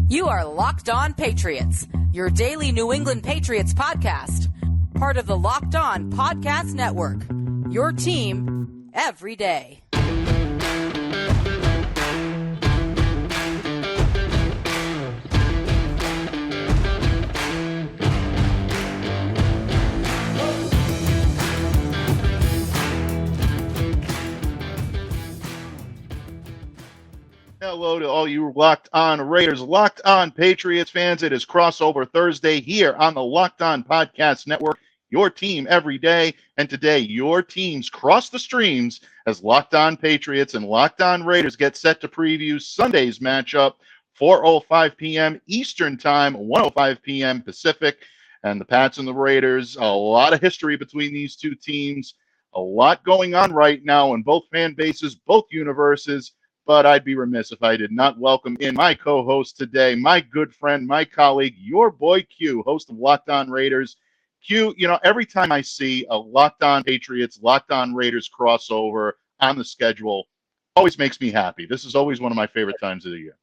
You are Locked On Patriots, your daily New England Patriots podcast. Part of the Locked On Podcast Network, your team every day. Hello to all you Locked On Raiders, Locked On Patriots fans. It is Crossover Thursday here on the Locked On Podcast Network, your team every day. And today, your teams cross the streams as Locked On Patriots and Locked On Raiders get set to preview Sunday's matchup, 4:05 p.m. Eastern Time, 1:05 p.m. Pacific. And the Pats and the Raiders, a lot of history between these two teams, a lot going on right now in both fan bases, both universes. But I'd be remiss if I did not welcome in my co-host today, my good friend, my colleague, your boy Q, host of Locked On Raiders. Q, you know, every time I see a Locked On Patriots, Locked On Raiders crossover on the schedule, always makes me happy. This is always one of my favorite times of the year.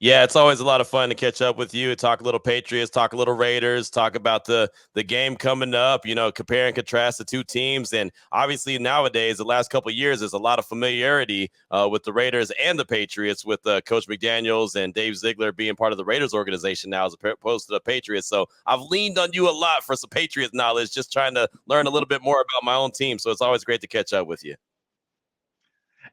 Yeah, it's always a lot of fun to catch up with you, talk a little Patriots, talk a little Raiders, talk about the game coming up, you know, compare and contrast the two teams. And obviously nowadays, the last couple of years, there's a lot of familiarity with the Raiders and the Patriots, with Coach McDaniels and Dave Ziegler being part of the Raiders organization now as opposed to the Patriots. So I've leaned on you a lot for some Patriots knowledge, just trying to learn a little bit more about my own team. So it's always great to catch up with you.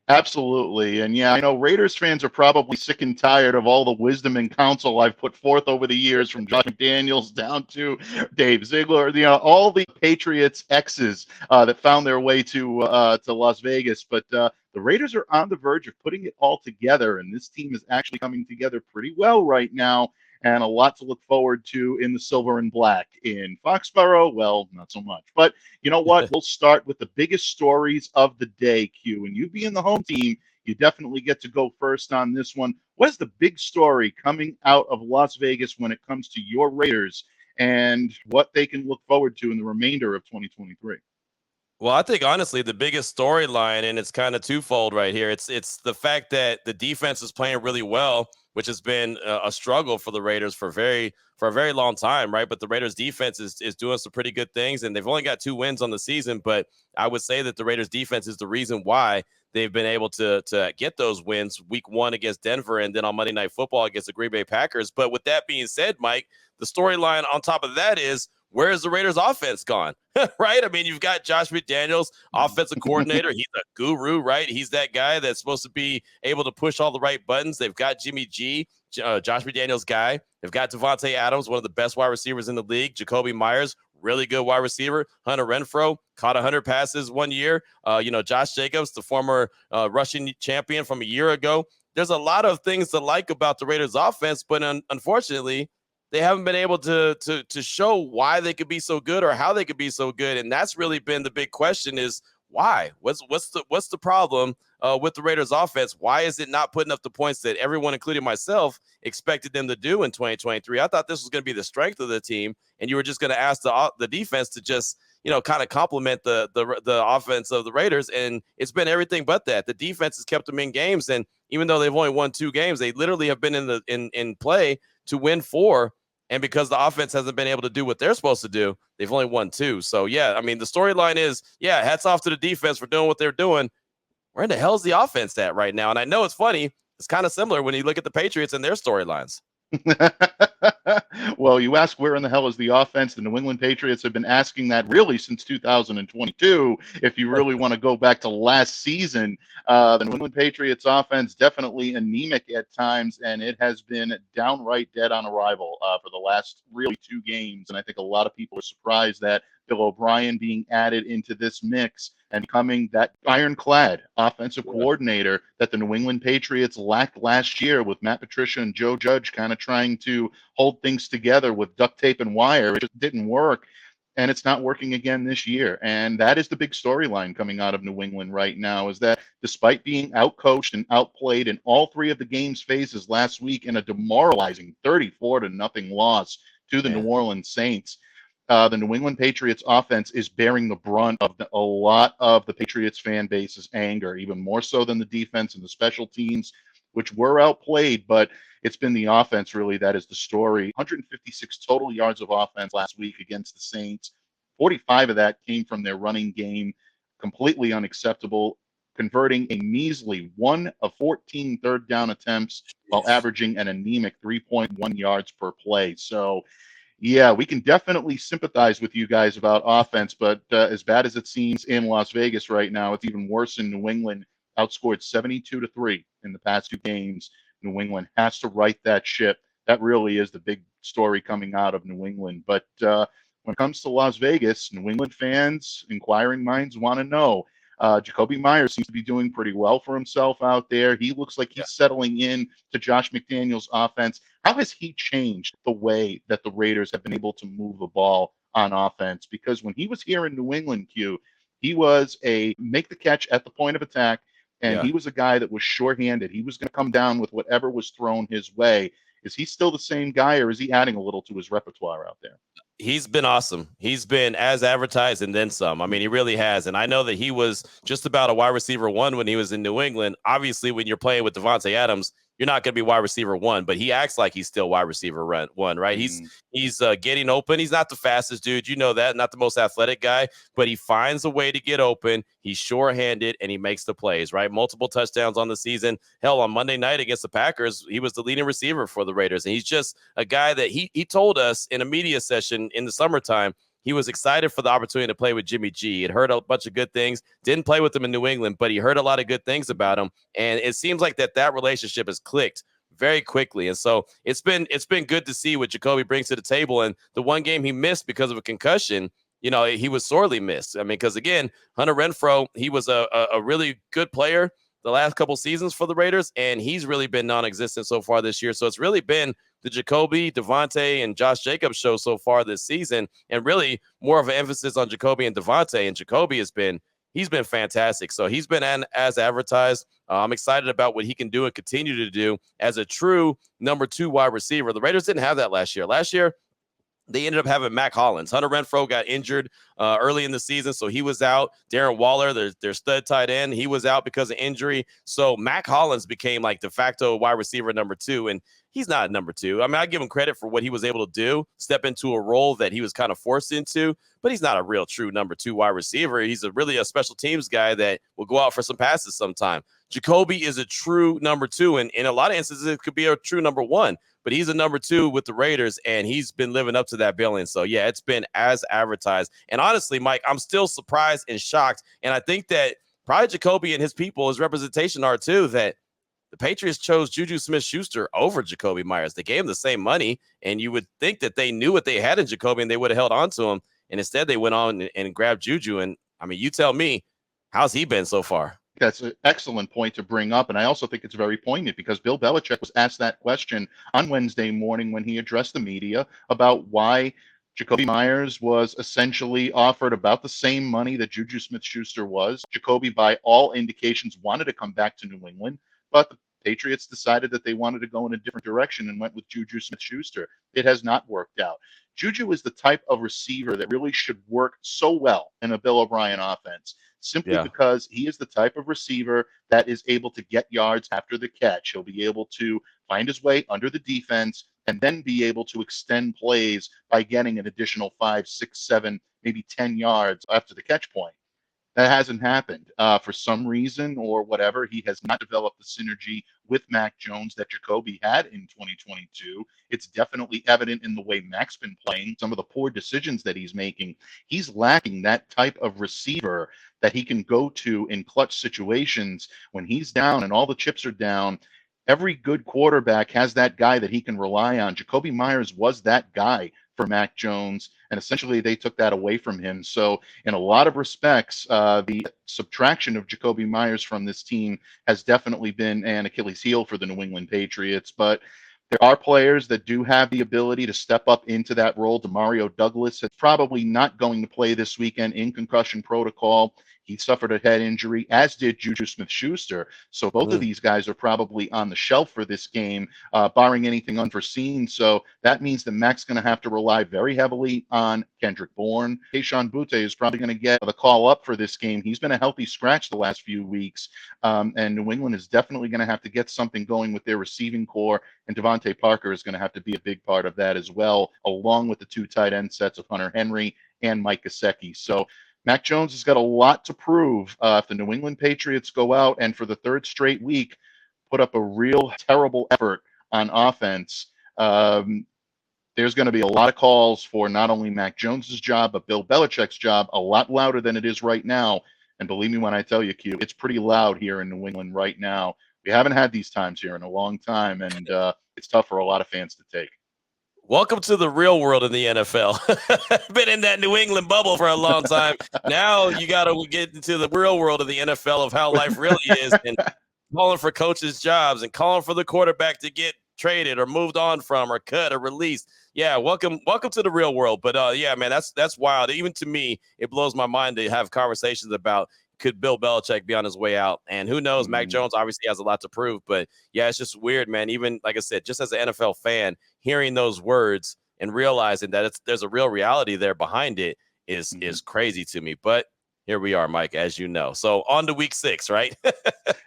Absolutely. And yeah, I know Raiders fans are probably sick and tired of all the wisdom and counsel I've put forth over the years, from Josh McDaniels down to Dave Ziegler, you know, all the Patriots exes that found their way to Las Vegas. But the Raiders are on the verge of putting it all together, and this team is actually coming together pretty well right now. And a lot to look forward to in the silver and black. In Foxborough, well, not so much. But you know what? We'll start with the biggest stories of the day, Q. And you being the home team, you definitely get to go first on this one. What is the big story coming out of Las Vegas when it comes to your Raiders and what they can look forward to in the remainder of 2023? Well, I think honestly the biggest storyline, and it's kind of twofold right here. It's the fact that the defense is playing really well, which has been a struggle for the Raiders for a very long time, right? But the Raiders defense is doing some pretty good things, and they've only got 2 wins on the season. But I would say that the Raiders defense is the reason why they've been able to get those wins, week 1 against Denver, and then on Monday Night Football against the Green Bay Packers. But with that being said, Mike, the storyline on top of that is, where is the Raiders offense gone? Right? I mean, you've got Josh McDaniels, offensive coordinator. He's a guru, right? He's that guy that's supposed to be able to push all the right buttons. They've got Jimmy G, Josh McDaniels' guy. They've got Devontae Adams, one of the best wide receivers in the league. Jakobi Meyers, really good wide receiver. Hunter Renfrow caught 100 passes one year. Josh Jacobs, the former rushing champion from a year ago. There's a lot of things to like about the Raiders offense, but unfortunately, they haven't been able to show why they could be so good or how they could be so good. And that's really been the big question, is why? What's the problem with the Raiders offense? Why is it not putting up the points that everyone, including myself, expected them to do in 2023? I thought this was going to be the strength of the team, and you were just going to ask the defense to just, kind of complement the offense of the Raiders. And it's been everything but that. The defense has kept them in games. And even though they've only won 2 games, they literally have been in play to win 4. And because the offense hasn't been able to do what they're supposed to do, they've only won 2. So, yeah, I mean, the storyline is, hats off to the defense for doing what they're doing. Where in the hell is the offense at right now? And I know it's funny. It's kind of similar when you look at the Patriots and their storylines. Well, you ask where in the hell is the offense? The New England Patriots have been asking that really since 2022. If you really want to go back to last season, the New England Patriots offense definitely anemic at times, and it has been downright dead on arrival for the last really 2 games. And I think a lot of people are surprised that Bill O'Brien being added into this mix and becoming that ironclad offensive coordinator that the New England Patriots lacked last year, with Matt Patricia and Joe Judge kind of trying to hold things together with duct tape and wire. It just didn't work, and it's not working again this year. And that is the big storyline coming out of New England right now, is that despite being outcoached and outplayed in all 3 of the game's phases last week in a demoralizing 34-0 loss to the New Orleans Saints, the New England Patriots offense is bearing the brunt of a lot of the Patriots fan base's anger, even more so than the defense and the special teams. which were outplayed, but it's been the offense really that is the story. 156 total yards of offense last week against the Saints. 45 of that came from their running game, completely unacceptable, converting a measly 1 of 14 third down attempts while averaging an anemic 3.1 yards per play. So, yeah, we can definitely sympathize with you guys about offense, but as bad as it seems in Las Vegas right now, it's even worse in New England. Outscored 72-3 in the past 2 games. New England has to right that ship. That really is the big story coming out of New England. But when it comes to Las Vegas, New England fans, inquiring minds want to know. Jakobi Meyers seems to be doing pretty well for himself out there. He looks like he's settling in to Josh McDaniels' offense. How has he changed the way that the Raiders have been able to move the ball on offense? Because when he was here in New England, he was a make the catch at the point of attack, and he was a guy that was shorthanded. He was going to come down with whatever was thrown his way. Is he still the same guy, or is he adding a little to his repertoire out there? He's been awesome. He's been as advertised and then some. I mean, he really has. And I know that he was just about a wide receiver 1 when he was in New England. Obviously, when you're playing with Devontae Adams, you're not going to be wide receiver 1, but he acts like he's still wide receiver 1, right? He's getting open. He's not the fastest dude. You know that. Not the most athletic guy, but he finds a way to get open. He's sure-handed, and he makes the plays, right? Multiple touchdowns on the season. Hell, on Monday night against the Packers, he was the leading receiver for the Raiders, and he's just a guy that he told us in a media session in the summertime he was excited for the opportunity to play with Jimmy G. He'd heard a bunch of good things. Didn't play with him in New England, but he heard a lot of good things about him. And it seems like that relationship has clicked very quickly. And so it's been good to see what Jakobi brings to the table. And the one game he missed because of a concussion, you know, he was sorely missed. I mean, because again, Hunter Renfrow, he was a really good player the last couple seasons for the Raiders, and he's really been non-existent so far this year. So it's really been the Jakobi, Devontae, and Josh Jacobs show so far this season, and really more of an emphasis on Jakobi and Devontae. And Jakobi he's been fantastic. So he's been as advertised. I'm excited about what he can do and continue to do as a true number 2 wide receiver. The Raiders didn't have that last year. Last year, they ended up having Mac Hollins. Hunter Renfrow got injured early in the season, so he was out. Darren Waller, their stud tight end, he was out because of injury. So Mac Hollins became like de facto wide receiver number 2, and he's not number 2. I mean, I give him credit for what he was able to do, step into a role that he was kind of forced into, but he's not a real true number 2 wide receiver. He's really a special teams guy that will go out for some passes sometime. Jakobi is a true number 2, and in a lot of instances, it could be a true number 1. But he's a number 2 with the Raiders, and he's been living up to that billing. So, yeah, it's been as advertised. And honestly, Mike, I'm still surprised and shocked. And I think that probably Jakobi and his people, his representation are too, that the Patriots chose Juju Smith-Schuster over Jakobi Meyers. They gave him the same money, and you would think that they knew what they had in Jakobi and they would have held on to him. And instead, they went on and grabbed Juju. And, I mean, you tell me, how's he been so far? That's an excellent point to bring up. And I also think it's very poignant because Bill Belichick was asked that question on Wednesday morning when he addressed the media about why Jakobi Meyers was essentially offered about the same money that Juju Smith-Schuster was. Jakobi, by all indications, wanted to come back to New England, but the Patriots decided that they wanted to go in a different direction and went with Juju Smith-Schuster. It has not worked out. Juju is the type of receiver that really should work so well in a Bill O'Brien offense, simply because he is the type of receiver that is able to get yards after the catch. He'll be able to find his way under the defense and then be able to extend plays by getting an additional 5, 6, 7, maybe 10 yards after the catch point. That hasn't happened for some reason or whatever. He has not developed the synergy with Mac Jones that Jakobi had in 2022. It's definitely evident in the way Mac's been playing, some of the poor decisions that he's making. He's lacking that type of receiver that he can go to in clutch situations when he's down and all the chips are down. Every good quarterback has that guy that he can rely on. Jakobi Meyers was that guy for Mac Jones, and essentially they took that away from him. So in a lot of respects, the subtraction of Jakobi Meyers from this team has definitely been an Achilles heel for the New England Patriots. But there are players that do have the ability to step up into that role. Demario Douglas is probably not going to play this weekend in concussion protocol. He suffered a head injury, as did Juju Smith-Schuster. So both of these guys are probably on the shelf for this game, barring anything unforeseen. So that means that Mack's going to have to rely very heavily on Kendrick Bourne. Kayshon Boutte is probably going to get the call up for this game. He's been a healthy scratch the last few weeks, and New England is definitely going to have to get something going with their receiving core, and Devontae Parker is going to have to be a big part of that as well, along with the two tight end sets of Hunter Henry and Mike Gesicki. So Mac Jones has got a lot to prove if the New England Patriots go out and for the third straight week put up a real terrible effort on offense. There's going to be a lot of calls for not only Mac Jones's job, but Bill Belichick's job, a lot louder than it is right now. And believe me when I tell you, Q, it's pretty loud here in New England right now. We haven't had these times here in a long time, and it's tough for a lot of fans to take. Welcome to the real world of the NFL. Been in that New England bubble for a long time. Now you got to get into the real world of the NFL of how life really is, and calling for coaches' jobs and calling for the quarterback to get traded or moved on from or cut or released. Yeah, welcome to the real world. But yeah, man, that's wild. Even to me, it blows my mind to have conversations about could Bill Belichick be on his way out? And who knows? Mac Jones obviously has a lot to prove, but yeah, it's just weird, man. Even like I said, just as an NFL fan, hearing those words and realizing that there's a real reality there behind it is crazy to me. But here we are, Mike, as you know. So on to week 6, right?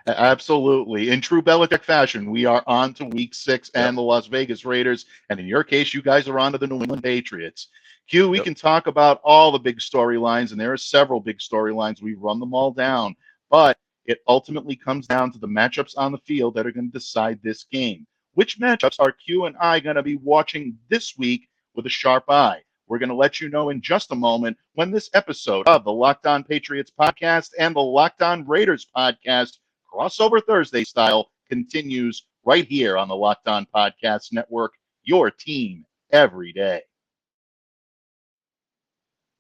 Absolutely. In true Belichick fashion, we are on to week 6 and the Las Vegas Raiders. And in your case, you guys are on to the New England Patriots. Q, we can talk about all the big storylines, and there are several big storylines. We run them all down, but it ultimately comes down to the matchups on the field that are going to decide this game. Which matchups are Q and I going to be watching this week with a sharp eye? We're going to let you know in just a moment when this episode of the Locked On Patriots podcast and the Locked On Raiders podcast, crossover Thursday style, continues right here on the Locked On Podcast Network, your team every day.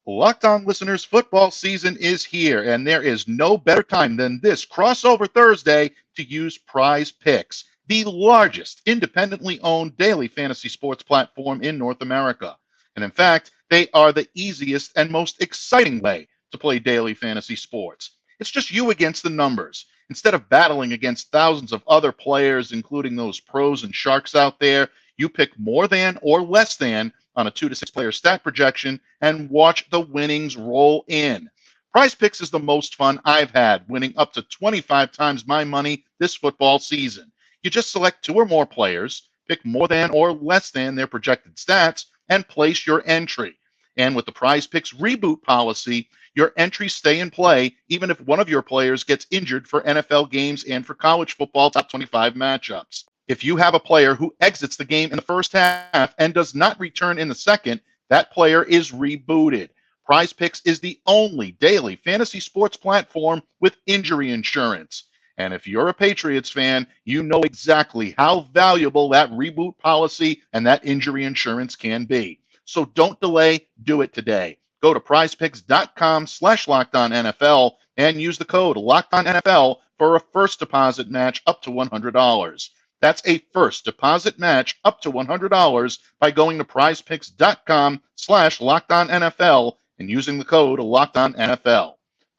Locked On listeners, football season is here, and there is no better time than this crossover Thursday to use PrizePicks, the largest independently owned daily fantasy sports platform in North America. And in fact, they are the easiest and most exciting way to play daily fantasy sports. It's just you against the numbers. Instead of battling against thousands of other players, including those pros and sharks out there, you pick more than or less than on a 2 to 6 player stat projection and watch the winnings roll in. PrizePicks is the most fun I've had, winning up to 25 times my money this football season. You just select 2 or more players, pick more than or less than their projected stats, and place your entry. And with the PrizePicks reboot policy, your entries stay in play even if one of your players gets injured for NFL games and for college football top 25 matchups. If you have a player who exits the game in the first half and does not return in the second, that player is rebooted. PrizePicks is the only daily fantasy sports platform with injury insurance. And if you're a Patriots fan, you know exactly how valuable that reboot policy and that injury insurance can be. So don't delay, do it today. Go to prizepicks.com/LockedOnNFL and use the code LockedOnNFL for a first deposit match up to $100. That's a first deposit match up to $100 by going to prizepicks.com/LockedOnNFL and using the code LockedOnNFL.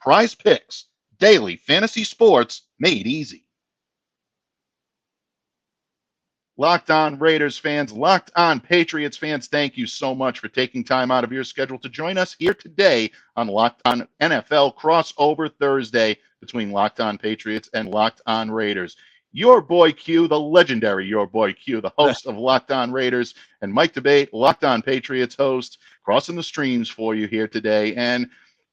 PrizePicks, daily fantasy sports made easy. Locked On Raiders fans, Locked On Patriots fans, thank you so much for taking time out of your schedule to join us here today on Locked On NFL Crossover Thursday between Locked On Patriots and Locked On Raiders. Your boy Q, the legendary your boy Q, the host of Locked On Raiders, and Mike Debate, Locked On Patriots host, crossing the streams for you here today. And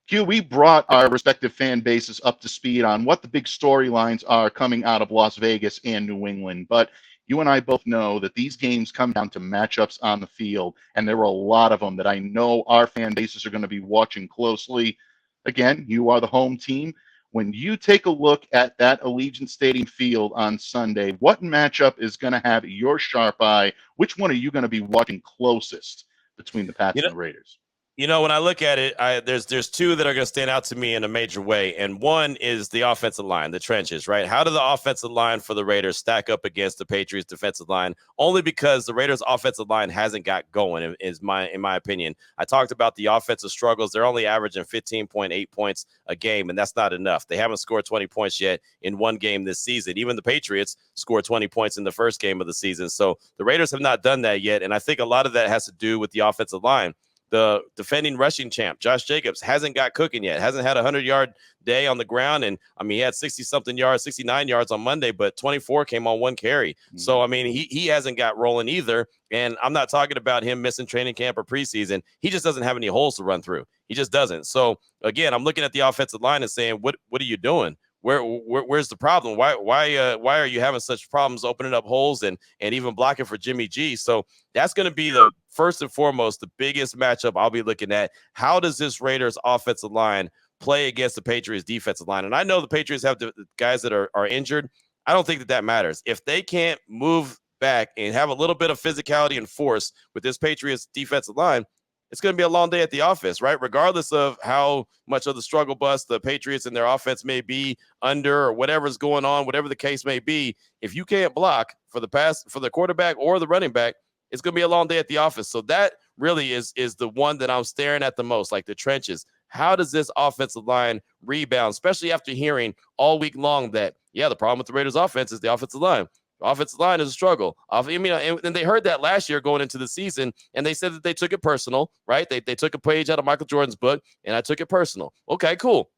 Q, we brought our respective fan bases up to speed on what the big storylines are coming out of Las Vegas and New England. But you and I both know that these games come down to matchups on the field, and there are a lot of them that I know our fan bases are going to be watching closely. Again, you are the home team. When you take a look at that Allegiant Stadium field on Sunday, what matchup is going to have your sharp eye? Which one are you going to be watching closest between the Pats and the Raiders? When I look at it, there's two that are going to stand out to me in a major way, and one is the offensive line, the trenches, right? How do the offensive line for the Raiders stack up against the Patriots defensive line? Only because the Raiders offensive line hasn't got going, in my opinion. I talked about the offensive struggles. They're only averaging 15.8 points a game, and that's not enough. They haven't scored 20 points yet in one game this season. Even the Patriots scored 20 points in the first game of the season. So the Raiders have not done that yet, and I think a lot of that has to do with the offensive line. The defending rushing champ, Josh Jacobs, hasn't got cooking yet, hasn't had a 100-yard day on the ground. And, he had 60-something yards, 69 yards on Monday, but 24 came on one carry. So, he hasn't got rolling either. And I'm not talking about him missing training camp or preseason. He just doesn't have any holes to run through. He just doesn't. So, again, I'm looking at the offensive line and saying, what are you doing? Where's the problem? Why are you having such problems opening up holes and even blocking for Jimmy G? So that's going to be the first and foremost, the biggest matchup I'll be looking at. How does this Raiders offensive line play against the Patriots defensive line? And I know the Patriots have the guys that are injured. I don't think that matters. If they can't move back and have a little bit of physicality and force with this Patriots defensive line, it's going to be a long day at the office, right? Regardless of how much of the struggle bus the Patriots and their offense may be under or whatever's going on, whatever the case may be, if you can't block for the quarterback or the running back, it's going to be a long day at the office. So that really is the one that I'm staring at the most, like the trenches. How does this offensive line rebound, especially after hearing all week long that, the problem with the Raiders offense is the offensive line. Offensive line is a struggle. And they heard that last year going into the season, and they said that they took it personal, right? They took a page out of Michael Jordan's book, and I took it personal. Okay, cool.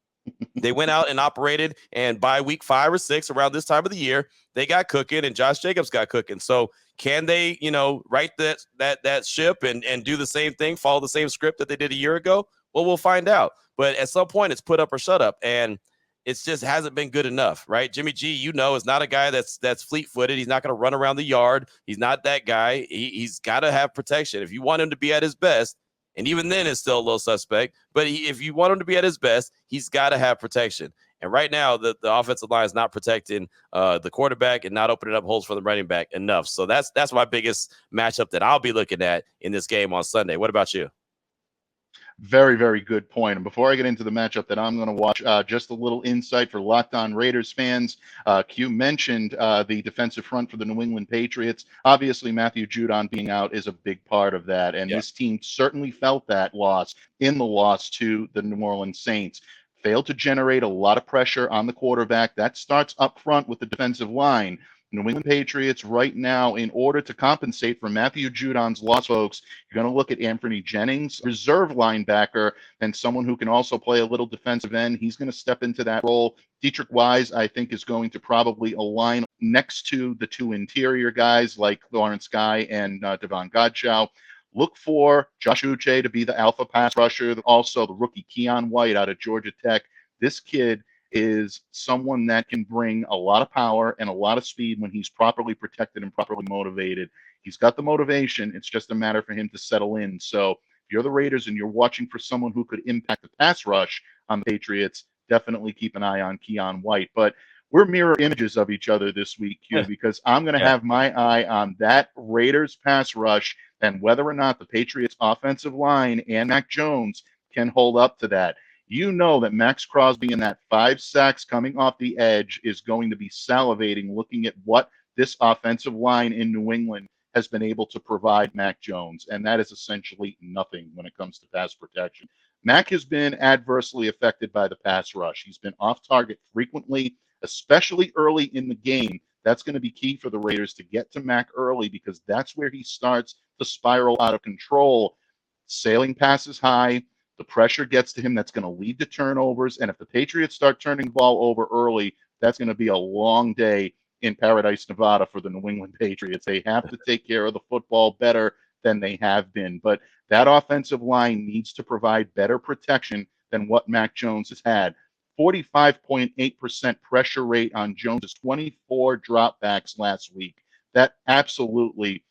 They went out and operated, and by week 5 or 6, around this time of the year, they got cooking, and Josh Jacobs got cooking. So can they, right that ship and do the same thing, follow the same script that they did a year ago? Well, we'll find out. But at some point, it's put up or shut up, and it just hasn't been good enough, right? Jimmy G, is not a guy that's fleet-footed. He's not going to run around the yard. He's not that guy. He's got to have protection. If you want him to be at his best, and even then it's still a little suspect, but if you want him to be at his best, he's got to have protection. And right now, the offensive line is not protecting the quarterback and not opening up holes for the running back enough. So that's my biggest matchup that I'll be looking at in this game on Sunday. What about you? Very, very good point. And before I get into the matchup that I'm going to watch, just a little insight for Locked On Raiders fans. Q mentioned the defensive front for the New England Patriots. Obviously, Matthew Judon being out is a big part of that. And this team certainly felt that loss in the loss to the New Orleans Saints. Failed to generate a lot of pressure on the quarterback. That starts up front with the defensive line. New England Patriots right now, in order to compensate for Matthew Judon's loss, folks, you're going to look at Anthony Jennings, reserve linebacker, and someone who can also play a little defensive end. He's going to step into that role. Dietrich Wise, I think, is going to probably align next to the two interior guys like Lawrence Guy and Devon Godchow. Look for Josh Uche to be the alpha pass rusher. Also, the rookie Keon White out of Georgia Tech. This kid is someone that can bring a lot of power and a lot of speed when he's properly protected and properly motivated. He's got the motivation. It's just a matter for him to settle in. So if you're the Raiders and you're watching for someone who could impact the pass rush on the Patriots, definitely keep an eye on Keon White. But we're mirror images of each other this week, Q, because I'm going to have my eye on that Raiders pass rush and whether or not the Patriots offensive line and Mac Jones can hold up to that. You know that Maxx Crosby in that 5 sacks coming off the edge is going to be salivating looking at what this offensive line in New England has been able to provide Mac Jones, and that is essentially nothing when it comes to pass protection. Mac has been adversely affected by the pass rush. He's been off target frequently, especially early in the game. That's going to be key for the Raiders to get to Mac early because that's where he starts to spiral out of control. Sailing passes high. The pressure gets to him. That's going to lead to turnovers. And if the Patriots start turning the ball over early, that's going to be a long day in Paradise, Nevada for the New England Patriots. They have to take care of the football better than they have been. But that offensive line needs to provide better protection than what Mac Jones has had. 45.8% pressure rate on Jones's 24 dropbacks last week. That absolutely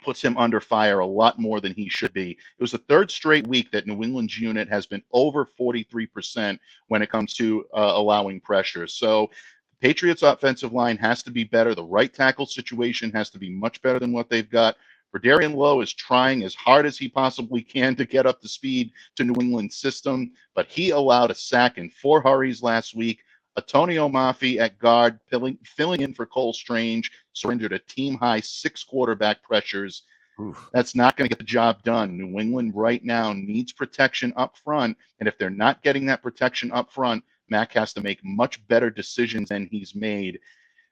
puts him under fire a lot more than he should be. It was the 3rd straight week that New England's unit has been over 43% when it comes to allowing pressure. So the Patriots offensive line has to be better. The right tackle situation has to be much better than what they've got. Verdarian Lowe is trying as hard as he possibly can to get up to speed to New England's system, but he allowed a sack in 4 hurries last week. Antonio Mafi at guard, filling in for Cole Strange, surrendered a team-high 6 quarterback pressures. Oof. That's not going to get the job done. New England right now needs protection up front, and if they're not getting that protection up front, Mac has to make much better decisions than he's made.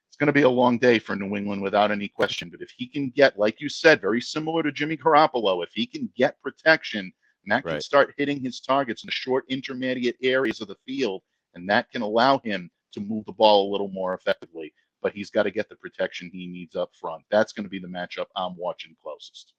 It's going to be a long day for New England without any question, but if he can get, like you said, very similar to Jimmy Garoppolo, if he can get protection, Mac can start hitting his targets in the short intermediate areas of the field, and that can allow him to move the ball a little more effectively. But he's got to get the protection he needs up front. That's going to be the matchup I'm watching closest.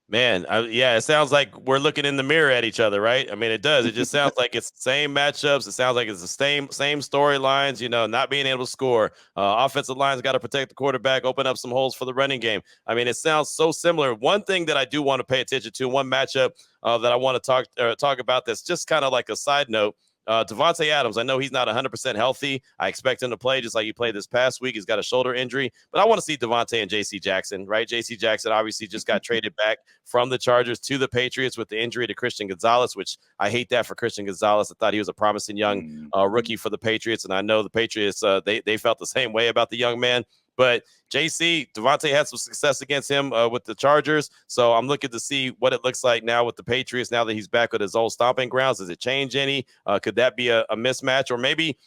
Man, yeah, it sounds like we're looking in the mirror at each other, right? I mean, it does. It just sounds like it's the same matchups. It sounds like it's the same storylines, not being able to score. Offensive line's got to protect the quarterback, open up some holes for the running game. I mean, it sounds so similar. One thing that I do want to pay attention to, one matchup that I want to talk about that's just kind of like a side note. Davante Adams, I know he's not 100% healthy. I expect him to play just like he played this past week. He's got a shoulder injury, but I want to see Davante and J.C. Jackson, right? J.C. Jackson obviously just got traded back from the Chargers to the Patriots with the injury to Christian Gonzalez, which I hate that for Christian Gonzalez. I thought he was a promising young rookie for the Patriots, and I know the Patriots, they felt the same way about the young man. But Davante had some success against him with the Chargers. So I'm looking to see what it looks like now with the Patriots, now that he's back with his old stomping grounds. Does it change any? Could that be a mismatch? Or maybe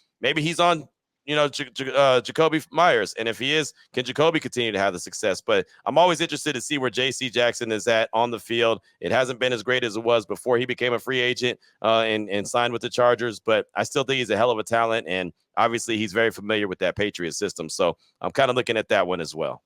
he's on, Jakobi Meyers. And if he is, can Jakobi continue to have the success? But I'm always interested to see where J.C. Jackson is at on the field. It hasn't been as great as it was before he became a free agent and signed with the Chargers. But I still think he's a hell of a talent. And obviously, he's very familiar with that Patriots system. So I'm kind of looking at that one as well.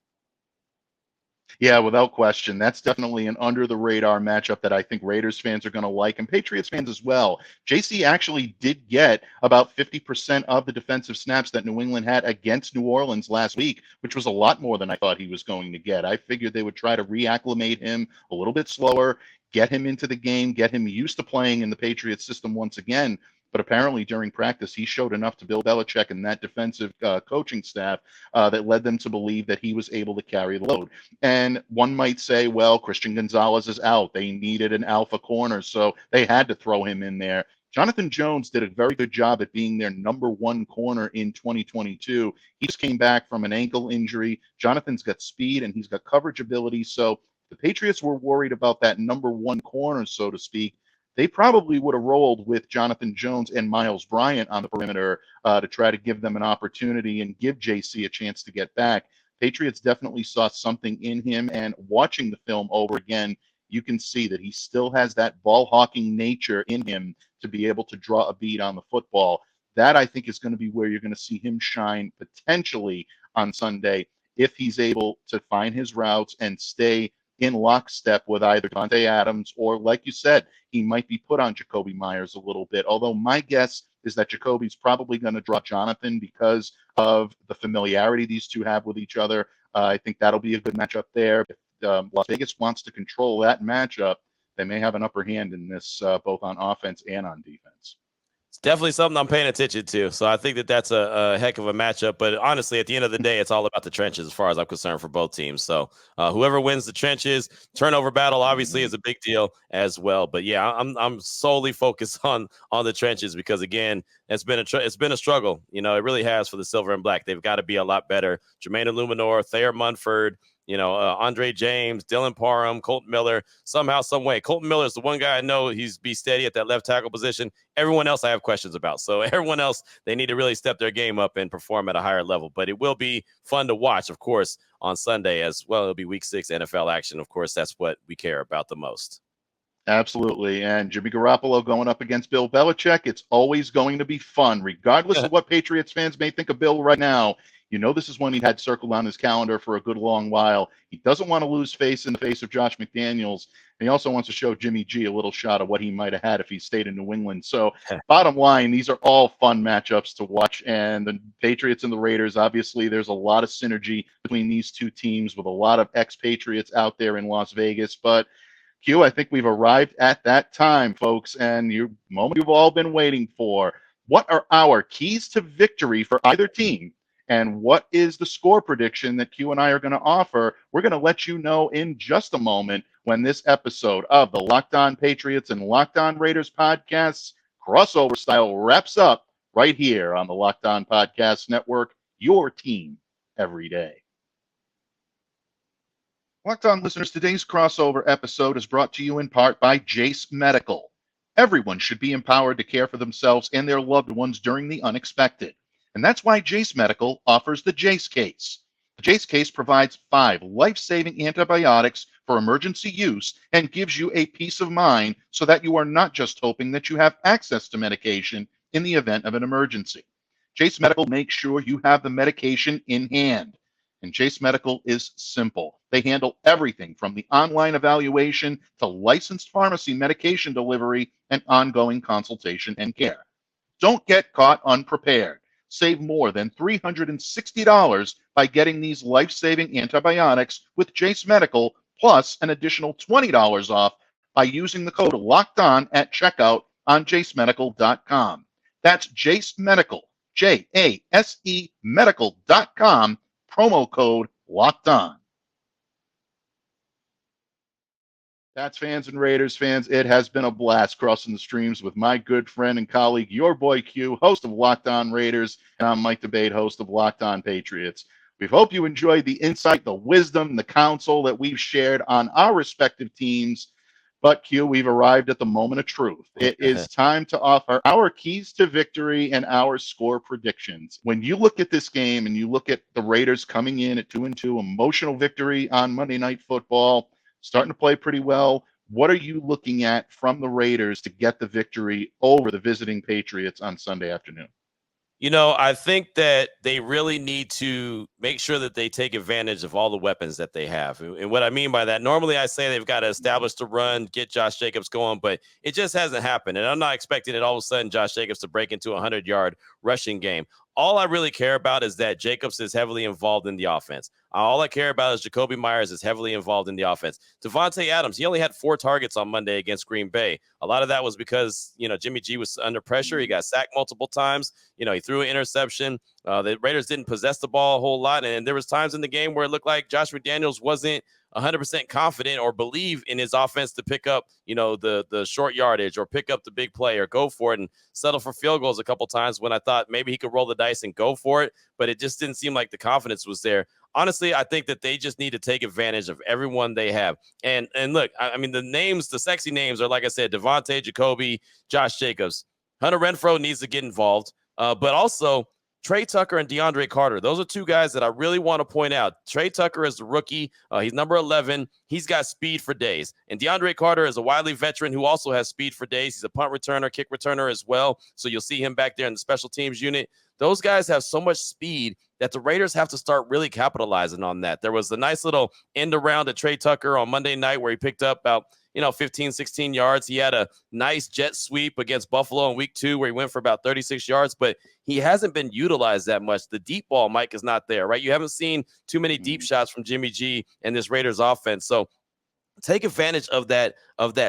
Yeah, without question. That's definitely an under-the-radar matchup that I think Raiders fans are going to like, and Patriots fans as well. JC actually did get about 50% of the defensive snaps that New England had against New Orleans last week, which was a lot more than I thought he was going to get. I figured they would try to reacclimate him a little bit slower, get him into the game, get him used to playing in the Patriots system once again. But apparently during practice, he showed enough to Bill Belichick and that defensive coaching staff that led them to believe that he was able to carry the load. And one might say, well, Christian Gonzalez is out. They needed an alpha corner, so they had to throw him in there. Jonathan Jones did a very good job at being their number 1 corner in 2022. He just came back from an ankle injury. Jonathan's got speed and he's got coverage ability. So the Patriots were worried about that number 1 corner, so to speak. They probably would have rolled with Jonathan Jones and Miles Bryant on the perimeter to try to give them an opportunity and give JC a chance to get back. Patriots definitely saw something in him, and watching the film over again, you can see that he still has that ball hawking nature in him to be able to draw a bead on the football. That, I think, is going to be where you're going to see him shine potentially on Sunday if he's able to find his routes and stay in lockstep with either Davante Adams or, like you said, he might be put on Jakobi Meyers a little bit. Although my guess is that Jakobi's probably going to drop Jonathan because of the familiarity these two have with each other. I think that'll be a good matchup there. If Las Vegas wants to control that matchup, they may have an upper hand in this, both on offense and on defense. It's definitely something I'm paying attention to. So I think that that's a heck of a matchup. But honestly, at the end of the day, it's all about the trenches as far as I'm concerned for both teams. So whoever wins the trenches, turnover battle obviously is a big deal as well. But yeah, I'm solely focused on the trenches because, again, it's been a struggle. It really has for the Silver and Black. They've got to be a lot better. Jermaine Illuminor, Thayer Munford, Andre James, Dylan Parham, Colton Miller, somehow, some way. Colton Miller is the one guy I know he's be steady at that left tackle position. Everyone else I have questions about. So everyone else, they need to really step their game up and perform at a higher level. But it will be fun to watch, of course, on Sunday as well. It'll be Week 6 NFL action. Of course, that's what we care about the most. Absolutely. And Jimmy Garoppolo going up against Bill Belichick, it's always going to be fun, regardless of what Patriots fans may think of Bill right now. This is one he had circled on his calendar for a good long while. He doesn't want to lose face in the face of Josh McDaniels. And he also wants to show Jimmy G a little shot of what he might have had if he stayed in New England. So bottom line, these are all fun matchups to watch. And the Patriots and the Raiders, obviously, there's a lot of synergy between these two teams with a lot of ex-Patriots out there in Las Vegas. But Q, I think we've arrived at that time, folks, and the moment you've all been waiting for. What are our keys to victory for either team And what is the score prediction that Q and I are going to offer? We're going to let you know in just a moment when this episode of the Locked On Patriots and Locked On Raiders podcasts crossover style wraps up right here on the Locked On Podcast Network, your team every day. Locked On listeners, today's crossover episode is brought to you in part by Jase Medical. Everyone should be empowered to care for themselves and their loved ones during the unexpected. And that's why Jase Medical offers the Jase Case. The Jase Case provides 5 life-saving antibiotics for emergency use and gives you a peace of mind so that you are not just hoping that you have access to medication in the event of an emergency. Jase Medical makes sure you have the medication in hand. And Jase Medical is simple. They handle everything from the online evaluation to licensed pharmacy medication delivery and ongoing consultation and care. Don't get caught unprepared. Save more than $360 by getting these life-saving antibiotics with Jase Medical, plus an additional $20 off by using the code LOCKEDON at checkout on jasemedical.com. That's Jase Medical, Jase medical.com, promo code LOCKEDON. That's fans and Raiders fans. It has been a blast crossing the streams with my good friend and colleague, your boy Q, host of Locked On Raiders, and I'm Mike DeBate, host of Locked On Patriots. We hope you enjoyed the insight, the wisdom, the counsel that we've shared on our respective teams. But Q, we've arrived at the moment of truth. It is time to offer our keys to victory and our score predictions. When you look at this game and you look at the Raiders coming in at 2-2, emotional victory on Monday Night Football, starting to play pretty well. What are you looking at from the Raiders to get the victory over the visiting Patriots on Sunday afternoon? You know, I think that they really need to make sure that they take advantage of all the weapons that they have. And what I mean by that, normally I say they've got to establish the run, get Josh Jacobs going, but it just hasn't happened. And I'm not expecting it all of a sudden Josh Jacobs to break into a 100-yard rushing game. All I really care about is that Jacobs is heavily involved in the offense. All I care about is Jakobi Meyers is heavily involved in the offense. Devontae Adams, he only had 4 targets on Monday against Green Bay. A lot of that was because, Jimmy G was under pressure. He got sacked multiple times. He threw an interception. The Raiders didn't possess the ball a whole lot. And there was times in the game where it looked like Josh McDaniels wasn't 100% confident or believe in his offense to pick up, the short yardage or pick up the big play or go for it and settle for field goals a couple times when I thought maybe he could roll the dice and go for it. But it just didn't seem like the confidence was there. Honestly, I think that they just need to take advantage of everyone they have. And look, I mean, the names, the sexy names are, like I said, Devontae, Jakobi, Josh Jacobs. Hunter Renfrow needs to get involved. But also, Trey Tucker and DeAndre Carter. Those are 2 guys that I really want to point out. Trey Tucker is the rookie. He's number 11. He's got speed for days. And DeAndre Carter is a wily veteran who also has speed for days. He's a punt returner, kick returner as well. So you'll see him back there in the special teams unit. Those guys have so much speed that the Raiders have to start really capitalizing on that. There was a nice little end around to Trey Tucker on Monday night where he picked up about 15, 16 yards. He had a nice jet sweep against Buffalo in week 2 where he went for about 36 yards, but he hasn't been utilized that much. The deep ball, Mike, is not there, right? You haven't seen too many deep shots from Jimmy G and this Raiders offense. So take advantage of that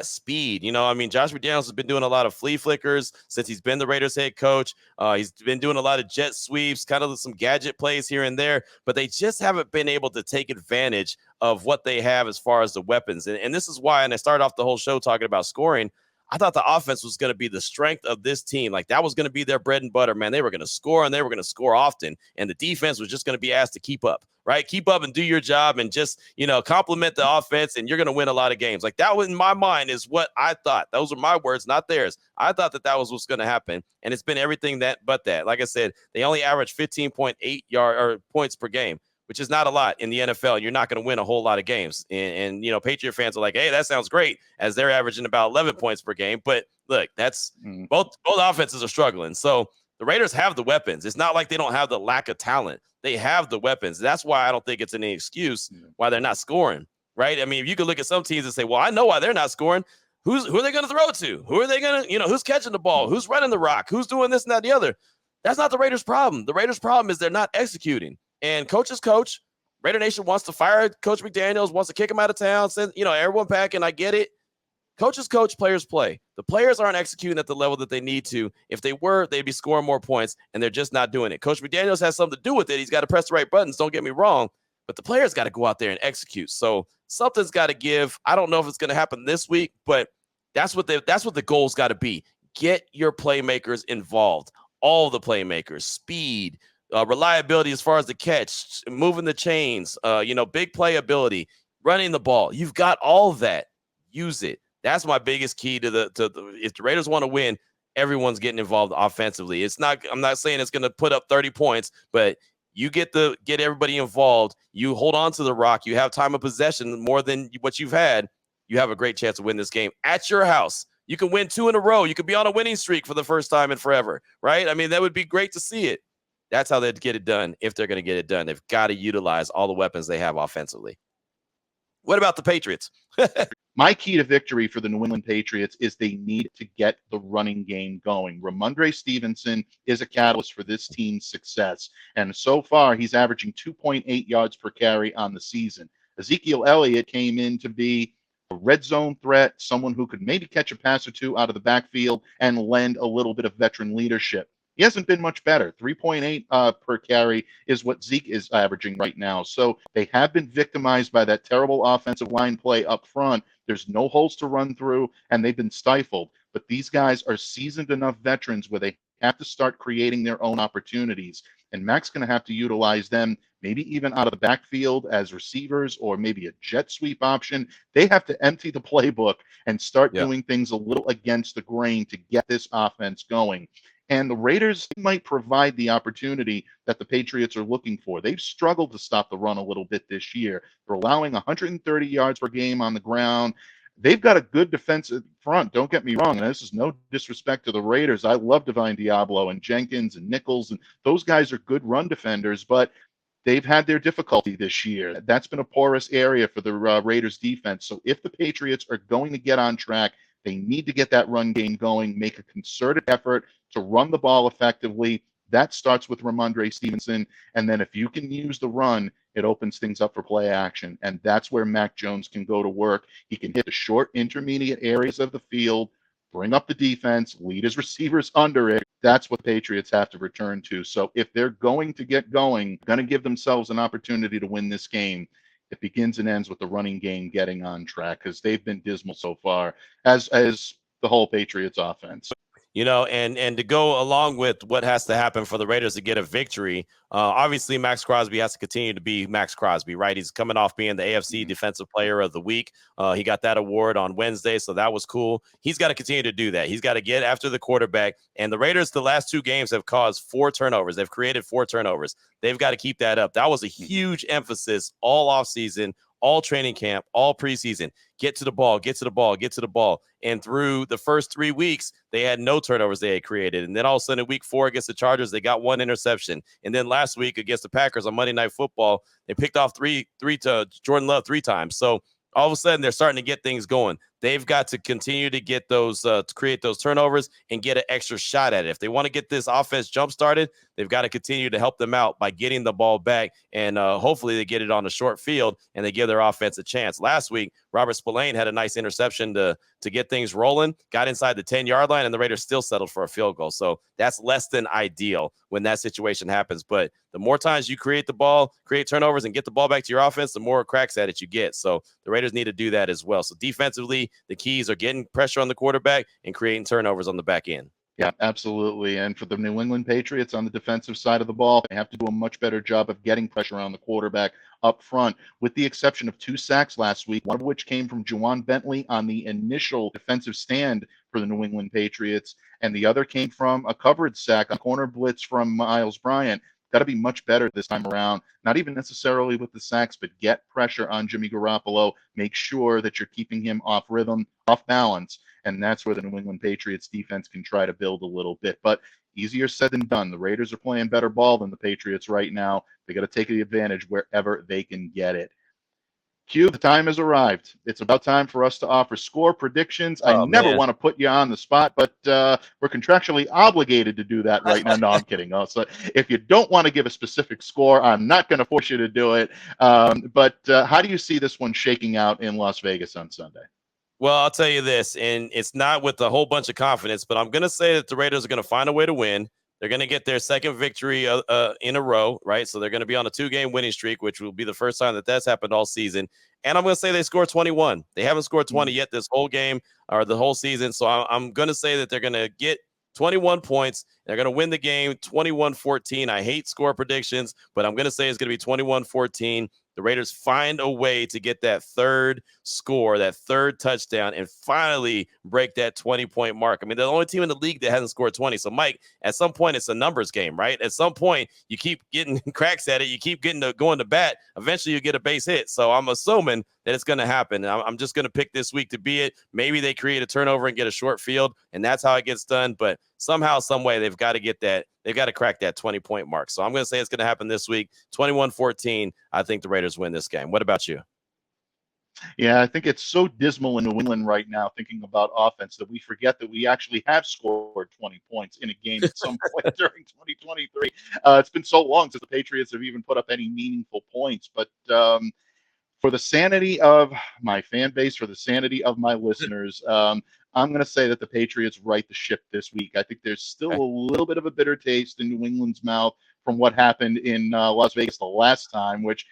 speed. Josh McDaniels has been doing a lot of flea flickers since he's been the Raiders head coach. He's been doing a lot of jet sweeps, kind of some gadget plays here and there, but they just haven't been able to take advantage of what they have as far as the weapons. And this is why, and I started off the whole show talking about scoring, I thought the offense was going to be the strength of this team. Like, that was going to be their bread and butter, man. They were going to score, and they were going to score often. And the defense was just going to be asked to keep up, right? Keep up and do your job and just, compliment the offense, and you're going to win a lot of games. Like, that was, in my mind, is what I thought. Those were my words, not theirs. I thought that was what's going to happen, and it's been everything but that. Like I said, they only averaged 15.8 points per game, which is not a lot in the NFL. You're not going to win a whole lot of games. And Patriot fans are like, hey, that sounds great, as they're averaging about 11 points per game. But look, that's both offenses are struggling. So the Raiders have the weapons. It's not like they don't have the lack of talent. They have the weapons. That's why I don't think it's any excuse why they're not scoring, right? I mean, if you could look at some teams and say, well, I know why they're not scoring. Who are they going to throw it to? Who are they going to, who's catching the ball? Who's running the rock? Who's doing this and that and the other? That's not the Raiders' problem. The Raiders' problem is they're not executing. And coach is coach. Raider Nation wants to fire Coach McDaniels, wants to kick him out of town, send everyone back, and I get it. Coaches coach, players play. The players aren't executing at the level that they need to. If they were, they'd be scoring more points, and they're just not doing it. Coach McDaniels has something to do with it. He's got to press the right buttons, don't get me wrong, but the players got to go out there and execute. So something's got to give. I don't know if it's going to happen this week, but that's what the goal's got to be. Get your playmakers involved. All the playmakers, speed, reliability as far as the catch, moving the chains, big playability, running the ball. You've got all of that. Use it. That's my biggest key to if the Raiders want to win, everyone's getting involved offensively. I'm not saying it's going to put up 30 points, but you get everybody involved. You hold on to the rock. You have time of possession more than what you've had. You have a great chance to win this game at your house. You can win 2 in a row. You could be on a winning streak for the first time in forever, right? I mean, that would be great to see it. That's how they'd get it done if they're going to get it done. They've got to utilize all the weapons they have offensively. What about the Patriots? My key to victory for the New England Patriots is they need to get the running game going. Ramondre Stevenson is a catalyst for this team's success. And so far, he's averaging 2.8 yards per carry on the season. Ezekiel Elliott came in to be a red zone threat, someone who could maybe catch a pass or two out of the backfield and lend a little bit of veteran leadership. He hasn't been much better. 3.8 per carry is what Zeke is averaging right now. So they have been victimized by that terrible offensive line play up front. There's no holes to run through, and they've been stifled. But these guys are seasoned enough veterans where they have to start creating their own opportunities. And Max's going to have to utilize them, maybe even out of the backfield as receivers or maybe a jet sweep option. They have to empty the playbook and start doing things a little against the grain to get this offense going. And the Raiders might provide the opportunity that the Patriots are looking for. They've struggled to stop the run a little bit this year. They're allowing 130 yards per game on the ground. They've got a good defensive front. Don't get me wrong. And this is no disrespect to the Raiders. I love Divine Diablo and Jenkins and Nichols, and those guys are good run defenders, but they've had their difficulty this year. That's been a porous area for the Raiders defense. So if the Patriots are going to get on track, they need to get that run game going, make a concerted effort to run the ball effectively. That starts with Ramondre Stevenson. And then if you can use the run, it opens things up for play action. And that's where Mac Jones can go to work. He can hit the short, intermediate areas of the field, bring up the defense, lead his receivers under it. That's what Patriots have to return to. So if they're going to get going, going to give themselves an opportunity to win this game, it begins and ends with the running game getting on track, because they've been dismal so far, as the whole Patriots offense. And to go along with what has to happen for the Raiders to get a victory, obviously Maxx Crosby has to continue to be Maxx Crosby, right? He's coming off being the AFC Defensive Player of the Week. He got that award on Wednesday, so that was cool. He's got to continue to do that. He's got to get after the quarterback. And the Raiders, the last 2 games, have caused 4 turnovers. They've created 4 turnovers. They've got to keep that up. That was a huge emphasis all offseason, all training camp, all preseason. Get to the ball, get to the ball, get to the ball. And through the first 3 weeks, they had no turnovers they had created. And then all of a sudden, week 4 against the Chargers, they got 1 interception. And then last week against the Packers on Monday Night Football, they picked off three to Jordan Love 3 times. So all of a sudden, they're starting to get things going. They've got to continue to get those, to create those turnovers and get an extra shot at it. If they want to get this offense jump started, they've got to continue to help them out by getting the ball back. And hopefully they get it on a short field and they give their offense a chance. Last week, Robert Spillane had a nice interception to get things rolling, got inside the 10-yard line, and the Raiders still settled for a field goal. So that's less than ideal when that situation happens. But the more times you create the ball, create turnovers, and get the ball back to your offense, the more cracks at it you get. So the Raiders need to do that as well. So defensively, the keys are getting pressure on the quarterback and creating turnovers on the back end. Yeah, absolutely. And for the New England Patriots on the defensive side of the ball, they have to do a much better job of getting pressure on the quarterback up front, with the exception of 2 sacks last week, one of which came from Juwan Bentley on the initial defensive stand for the New England Patriots, and the other came from a coverage sack, a corner blitz from Miles Bryant. Got to be much better this time around, not even necessarily with the sacks, but get pressure on Jimmy Garoppolo. Make sure that you're keeping him off rhythm, off balance, and that's where the New England Patriots defense can try to build a little bit. But easier said than done. The Raiders are playing better ball than the Patriots right now. They got to take the advantage wherever they can get it. Q, the time has arrived. It's about time for us to offer score predictions. I never want to put you on the spot, but we're contractually obligated to do that right now. No, I'm kidding. So if you don't want to give a specific score, I'm not going to force you to do it. But how do you see this one shaking out in Las Vegas on Sunday? Well, I'll tell you this, and it's not with a whole bunch of confidence, but I'm going to say that the Raiders are going to find a way to win. They're going to get their second victory in a row, right? So they're going to be on a 2-game winning streak, which will be the first time that that's happened all season. And I'm going to say they score 21. They haven't scored 20 yet this whole game or the whole season. So I'm going to say that they're going to get 21 points. They're going to win the game 21-14. I hate score predictions, but I'm going to say it's going to be 21-14. The Raiders find a way to get that third score, that third touchdown, and finally break that 20-point mark. I mean, they're the only team in the league that hasn't scored 20. So, Mike, at some point, it's a numbers game, right? At some point, you keep getting cracks at it. You keep going to bat. Eventually, you get a base hit. So I'm assuming that it's going to happen. I'm just going to pick this week to be it. Maybe they create a turnover and get a short field, and that's how it gets done. But somehow, some way, they've got to get that. They've got to crack that 20-point mark. So I'm going to say it's going to happen this week, 21-14. I think the Raiders win this game. What about you? Yeah, I think it's so dismal in New England right now, thinking about offense, that we forget that we actually have scored 20 points in a game at some point during 2023. It's been so long since the Patriots have even put up any meaningful points. But for the sanity of my fan base, for the sanity of my listeners, I'm going to say that the Patriots right the ship this week. I think there's still a little bit of a bitter taste in New England's mouth from what happened in Las Vegas the last time, which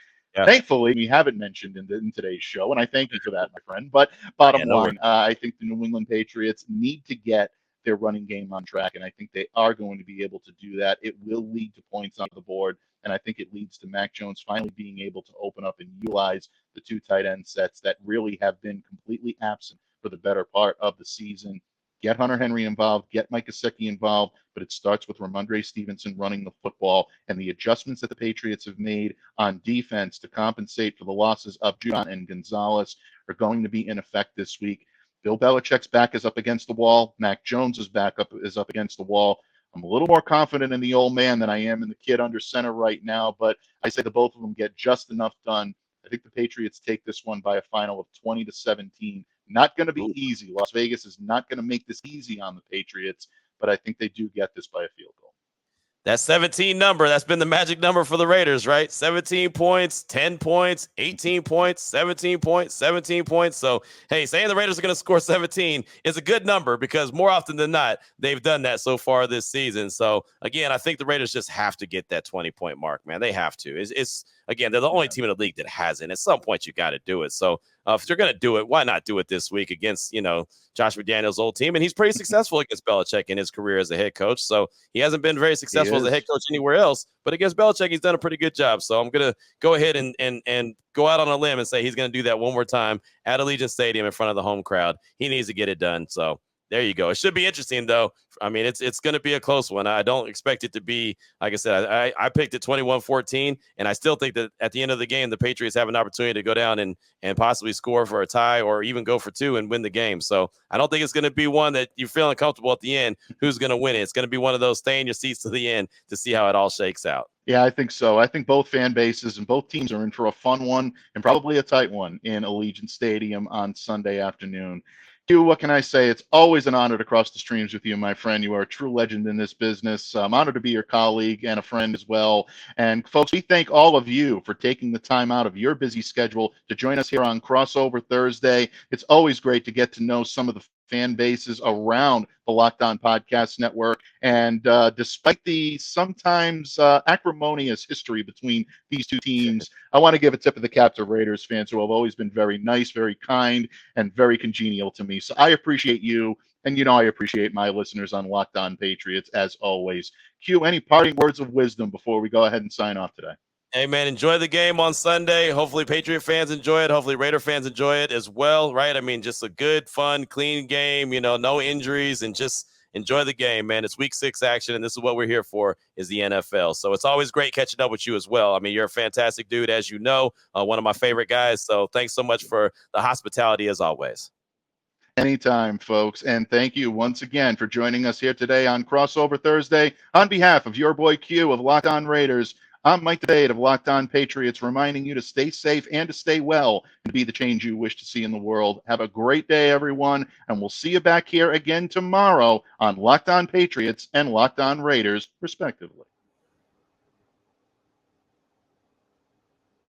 thankfully we haven't mentioned in today's show. And I thank you for that, my friend. But bottom line, I think the New England Patriots need to get their running game on track, and I think they are going to be able to do that. It will lead to points on the board, and I think it leads to Mac Jones finally being able to open up and utilize the 2 tight end sets that really have been completely absent for the better part of the season. Get Hunter Henry involved, get Mike Gesicki involved, but it starts with Ramondre Stevenson running the football, and the adjustments that the Patriots have made on defense to compensate for the losses of Judon and Gonzalez are going to be in effect this week. Bill Belichick's back is up against the wall. Mac Jones's back is up against the wall. I'm a little more confident in the old man than I am in the kid under center right now, but I say the both of them get just enough done. I think the Patriots take this one by a final of 20-17. Not going to be easy. Las Vegas is not going to make this easy on the Patriots, but I think they do get this by a field goal. That 17 number, that's been the magic number for the Raiders, right? 17 points, 10 points, 18 points, 17 points, 17 points. So, hey, saying the Raiders are going to score 17 is a good number because more often than not, they've done that so far this season. So, again, I think the Raiders just have to get that 20-point mark, man. They have to. It's again, they're the only team in the league that hasn't. At some point, you got to do it. So, if you're going to do it, why not do it this week against, Josh McDaniels' old team? And he's pretty successful against Belichick in his career as a head coach. So he hasn't been very successful as a head coach anywhere else, but against Belichick, he's done a pretty good job. So I'm going to go ahead and go out on a limb and say he's going to do that one more time at Allegiant Stadium in front of the home crowd. He needs to get it done. So there you go. It should be interesting, though. I mean, it's going to be a close one. I don't expect it to be, like I said, I picked it 21-14, and I still think that at the end of the game, the Patriots have an opportunity to go down and possibly score for a tie or even go for 2 and win the game. So I don't think it's going to be one that you're feeling comfortable at the end. Who's going to win it? It's going to be one of those stay in your seats to the end to see how it all shakes out. Yeah, I think so. I think both fan bases and both teams are in for a fun one and probably a tight one in Allegiant Stadium on Sunday afternoon. Q, what can I say? It's always an honor to cross the streams with you, my friend. You are a true legend in this business. I'm honored to be your colleague and a friend as well. And folks, we thank all of you for taking the time out of your busy schedule to join us here on Crossover Thursday. It's always great to get to know some of the fan bases around the Locked On Podcast Network. And despite the sometimes acrimonious history between these two teams, I want to give a tip of the cap to Raiders fans who have always been very nice, very kind, and very congenial to me. So I appreciate you. And I appreciate my listeners on Locked On Patriots as always. Q, any parting words of wisdom before we go ahead and sign off today? Hey, man, enjoy the game on Sunday. Hopefully Patriot fans enjoy it. Hopefully Raider fans enjoy it as well, right? I mean, just a good, fun, clean game, no injuries, and just enjoy the game, man. It's week 6 action, and this is what we're here for is the NFL. So it's always great catching up with you as well. I mean, you're a fantastic dude, as you know, one of my favorite guys. So thanks so much for the hospitality as always. Anytime, folks. And thank you once again for joining us here today on Crossover Thursday. On behalf of your boy Q of Locked On Raiders, I'm Mike Debate of Locked On Patriots, reminding you to stay safe and to stay well and be the change you wish to see in the world. Have a great day, everyone, and we'll see you back here again tomorrow on Locked On Patriots and Locked On Raiders, respectively.